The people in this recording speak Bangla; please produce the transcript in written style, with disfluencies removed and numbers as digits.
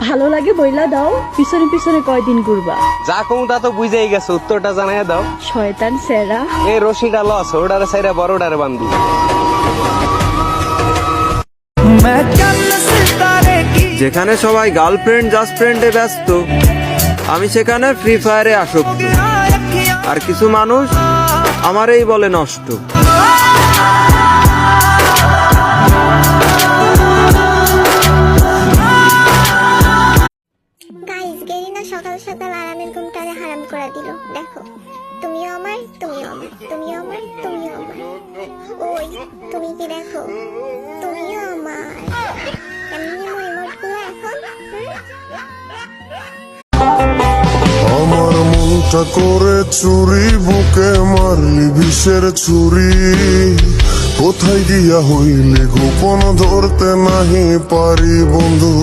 ভালো লাগে বইলা দাও, পিছনে পিছনে কয়দিন ঘুরবা? যা কমু তা তো বুঝেই গেছে, উত্তরটা জানাই দাও। শয়তান সেরা। এই রশিটা লস, ওটারে সাইরা বড়টারে বান্ধি। যেখানে সবাই গার্লফ্রেন্ড জাস্টফ্রেন্ডে ব্যস্ত, আমি সেখানে ফ্রি ফায়ারে আসক্ত। আর কিছু মানুষ আমারই বলে নষ্ট। গাইস, গেরিনা সকাল সকাল আরামের ঘুমটারে হারাম করে দিল। দেখো, তুমিও আমার, তুমিও আমার, তুমিও আমার, তুমিও আমার। ওই তুমি কি দেখো, তুমিও আমার। এমনি ইমোটগুলো এখন আমার মনটা করে চুরি, বুকে মারলি বিষের ছুরি। কোথায় গিয়া হইলে গোপন ধরতে নাহি পারি বন্ধু।